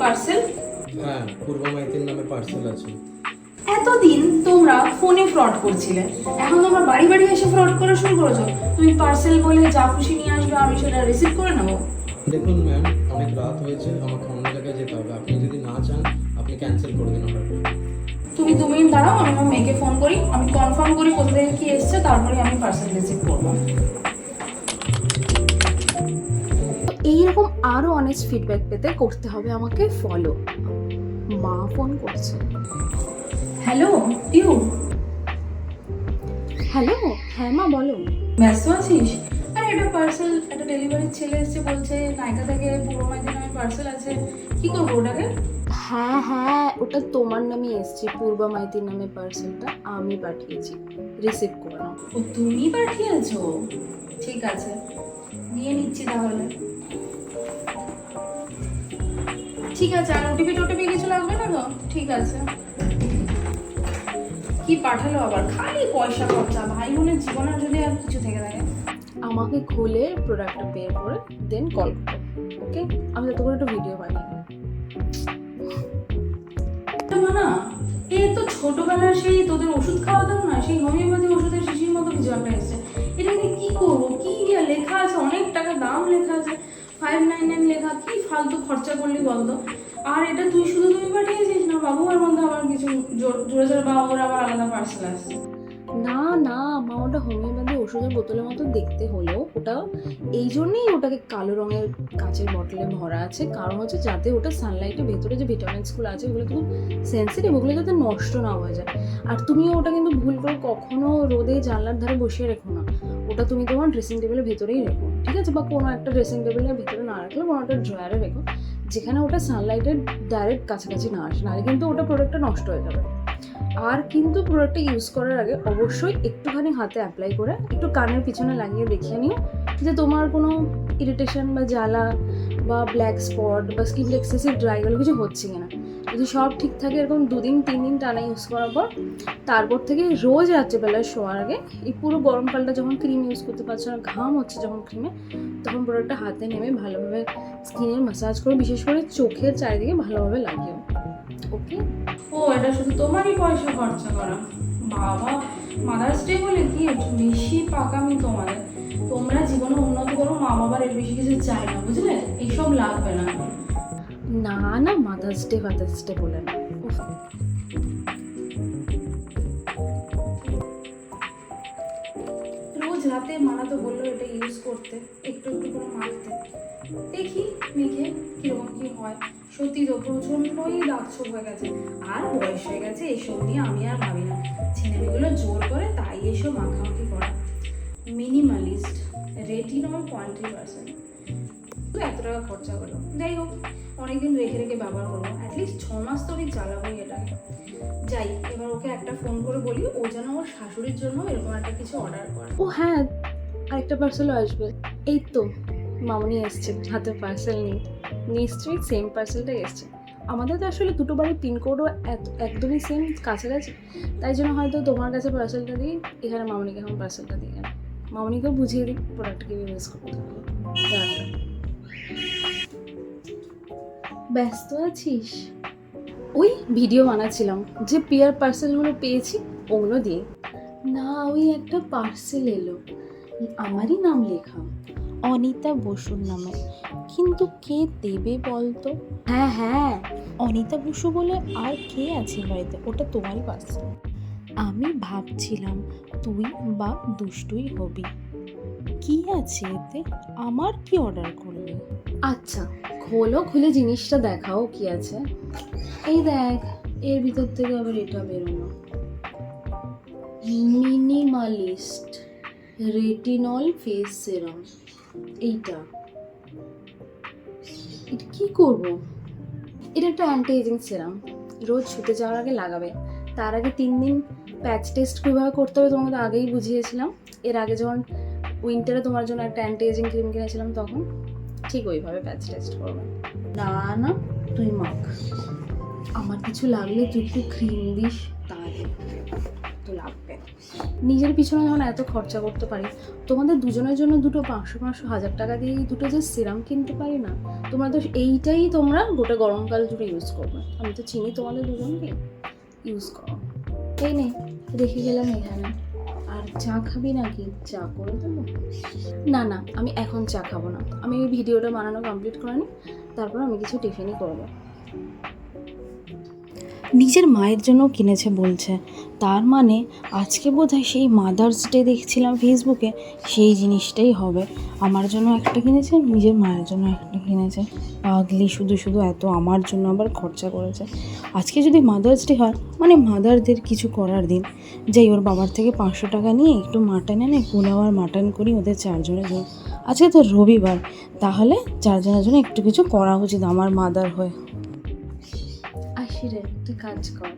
Parcel? হ্যাঁ, পূর্ব মাইতির নামে parcel আছে। এতদিন তোমরা ফোনে ফ্রড করছিলে, এখন তোমরা বাড়ি বাড়ি এসে ফ্রড করা শুরু করেছো। তুমি পার্সেল বলে যা খুশি নিয়ে আসবে, আমি সেটা রিসিভ করে নেবো। দেখুন ম্যাম, অনেক রাত হয়েছে, আমাকে অন্য জায়গায় যেতে হবে। আপনি যদি না চান আপনি ক্যান্সেল করে দিন অর্ডারটা। তুমি 2 মিনিট দাঁড়াও, আমি আমার মেয়েকে ফোন করি, আমি কনফার্ম করি কোথা থেকে কি এসছে, তারপরে আমি পার্সেল রিসিভ করবো। এইরকম আরও অনেস্ট ফিডব্যাক পেতে করতে হবে আমাকে ফলো। মা ফোন করছে। হ্যালো পিউ। হ্যালো, হ্যাঁ মা বলো। ব্যস্ত আছিস? আরে একটা পার্সেল, একটা ডেলিভারির ছেলে এসছে, বলছে নায়িকা থেকে পূর্ব মাইতির নামে পার্সেল আছে, কি করবো ওটাকে? হ্যাঁ হ্যাঁ, ওটা তোমার নামে এসছে, পূর্বা মাইতির নামে পার্সেলটা আমি পাঠিয়েছি, রিসিভ করে নাও। ও তুমি পাঠিয়েছো? ঠিক আছে, নিয়ে নিচ্ছি তাহলে। ঠিক আছে, আর ওটিপি টোটিপি কিছু লাগবে না তো? ঠিক আছে। কি পাঠালো আবার? খালি পয়সা খরচা। ভাই বোনের জীবনে যদি আর কিছু থেকে থাকে। আমাকে খুলে প্রোডাক্টটা পে করে দেন কল করো, ওকে? আমি যত করে একটু ভিডিও বানিয়ে নেব। না, এ তো ছোটবেলার সেই তোদের ওষুধ খাওয়াতাম না, সেই হোমিওপ্যাথি ওষুধের শিশির মতো কিছু একটা এসেছে। এটা নিয়ে কি করবো? কি লেখা আছে? অনেক টাকা দাম লেখা আছে, 599 লেখা। কি ফালতু খরচা করলি বলতো? আর এটা তুই শুধু তুমি পাঠিয়েছিস না, বাবু আর মধ্যে আবার কিছু জোরে জোরে বা ওর আবার আলাদা পার্সেল আসছে? না না মা, ওটা হোমিওপ্যাথি ওষুধের বোতলের মতো দেখতে হলেও ওটা এই জন্যই ওটাকে কালো রঙের কাঁচের বটলে ভরা আছে, কারণ হচ্ছে যাতে ওটা সানলাইটের ভেতরে যে ভিটামিনসগুলো আছে ওগুলো খুব সেন্সিটিভ, ওগুলো যাতে নষ্ট না হয়ে যায়। আর তুমিও ওটা কিন্তু ভুল করে কখনো রোদে জানলার ধারে বসিয়ে রেখো না, ওটা তুমি তোমার ড্রেসিং টেবিলের ভেতরেই রেখো, ঠিক আছে? বা কোনো একটা ড্রেসিং টেবিলের ভেতরে না রাখলে কোনো একটা ড্রয়ারে রেখো, যেখানে ওটা সানলাইটের ডাইরেক্ট কাছাকাছি না আসে, নাহলে কিন্তু ওটা প্রোডাক্টটা নষ্ট হয়ে যাবে। আর কিন্তু প্রোডাক্টটা ইউজ করার আগে অবশ্যই একটুখানি হাতে অ্যাপ্লাই করে একটু কানের পিছনে লাগিয়ে দেখিয়ে নিও যে তোমার কোনো ইরিটেশন বা জ্বালা বা ব্ল্যাক স্পট বা স্কিন এক্সেসিভ ড্রাই এগুলো কিছু হচ্ছে কিনা। যদি সব ঠিক থাকে এরকম 2-3 দিন টানা ইউজ করার পর, তারপর থেকে রোজ রাত্রেবেলায় শোয়ার আগে এই পুরো গরমকালটা যখন ক্রিম ইউজ করতে পারছো না, ঘাম হচ্ছে যখন ক্রিমে, তখন প্রোডাক্টটা হাতে নেমে ভালোভাবে স্কিনের ম্যাসাজ করে, বিশেষ করে চোখের চারিদিকে ভালোভাবে লাগিও, ওকে? ও, এটা শুধু তোমারই পয়সা খরচা করা? বাবা, মাদার্স ডে বলে কি একটু বেশি পাকামি তোমাদের। তোমরা জীবনে উন্নতি করো, মা বাবার এর বেশি কিছু চাই না, বুঝলে? এইসব লাগবে না। না না, মাদার্স ডে বলে না। উফ। রোজ রাতে মারা তো বললো এটা ইউজ করতে, একটু একটু করে মাখতে। দেখি মেখে কিরকম কি হয়। সত্যি তো প্রচন্ডই দাগ ছোপ হয়ে গেছে, আর বয়স হয়ে গেছে, এসব নিয়ে আমি আর ভাবি না। ছেলেমেয়েগুলো জোর করে তাই এসব মাখামাখি করা। মিনিমালিস্ট, রেটিনল 20%, তো এত টাকা খরচা হলো। যাই হোক, অনেকদিন রেখে রেখে ব্যবহার করবো, অ্যাটলিস্ট 6 মাস তো আমি চালাবোই এটাকে। যাই, এবার ওকে একটা ফোন করে বলি ও যেন ওর শাশুড়ির জন্য এরকম একটা কিছু অর্ডার করে। ও হ্যাঁ, আরেকটা পার্সেলও আসবে। এই তো মামনি এসছে, হাতে পার্সেল নেই, নিশ্চয়ই সেম পার্সেলটাই এসছে। আমাদের তো আসলে দুটো বাড়ির পিনকোডও একদমই সেম, কাছাকাছি, তাই জন্য হয়তো তোমার কাছে পার্সেলটা দিই, এখানে মামনিকে এখন পার্সেলটা দিই। মামনিকেও বুঝিয়ে দিই প্রোডাক্টকে ইউজ করতে হবে। ব্যস্ত আছিস? ওই ভিডিও বানাচ্ছিলাম, যে পিয়ার পার্সেলগুলো পেয়েছি ওগুলো দিয়ে। না, ওই একটা পার্সেল এলো, আমারই নাম লেখা, অনিতা বসুর নামে, কিন্তু কে দেবে বলতো? হ্যাঁ হ্যাঁ, অনিতা বসু বলে আর কে আছে বাড়িতে? ওটা তোমারই পার্সেল। আমি ভাবছিলাম তুই বা দুষ্টুই হবি। কি আছে এতে? আমার কি অর্ডার করলে? আচ্ছা খোলো, খুলে জিনিসটা দেখাও কি আছে। এই দেখ, এর ভিতর থেকে আবার এটা বেরোনো, মিনিমালিস্ট রেটিনল ফেস সিরাম। এইটা এটা কি করব? এটা একটা অ্যান্টি এজিং সিরাম, রোজ শুতে যাওয়ার আগে লাগাবে। তার আগে 3 দিন প্যাচ টেস্ট কীভাবে করতে হবে তোমাকে তো আগেই বুঝিয়েছিলাম। এর আগে যখন উইন্টারে তোমার জন্য একটা অ্যান্টি এজিং ক্রিম কিনেছিলাম তখন ঠিক ওইভাবে প্যাচ টেস্ট করবে। না না, তুই মাখ, আমার কিছু লাগলে তুই একটু ক্রিম দিস, তাহলে তো লাগবে। নিজের পিছনে যখন এত খরচা করতে পারি, তোমাদের দুজনের জন্য দুটো 500-500 টাকা দিয়ে দুটো যে সিরাম কিনতে পারি না, তোমরা তো এইটাই তোমরা গোটা গরমকাল জুড়ে ইউজ করবে। আমি তো চিনি তোমাদের দুজনকে, ইউজ করো। এই নে, রেখে গেলাম এখানে। আর চা খাবি নাকি? চা করে দেবো? না না, আমি এখন চা খাবো না, আমি ওই ভিডিওটা বানানো কমপ্লিট করে নিই, তারপর আমি কিছু টিফিনই করবো। নিজের মায়ের জন্য কিনেছে বলছে, তার মানে আজকে বোধহয় সেই মাদার্স ডে দেখছিলাম ফেসবুকে, সেই জিনিসটাই হবে। আমার জন্য একটা কিনেছে, নিজের মায়ের জন্য একটা কিনেছে। পাগলি, শুধু শুধু এত আমার জন্য আবার খরচা করেছে। আজকে যদি মাদার্স ডে হয়, মানে মাদারদের কিছু করার দিন, যাই ওর বাবার থেকে 500 টাকা নিয়ে একটু মাটন এনে পোলাও আর মাটন করি ওদের 4 জনের জন্য। আজকে তো রবিবার, তাহলে 4 জনের জন্য একটু কিছু করা উচিত আমার মাদার হয়ে। আসি রে, তুই কাজ কর।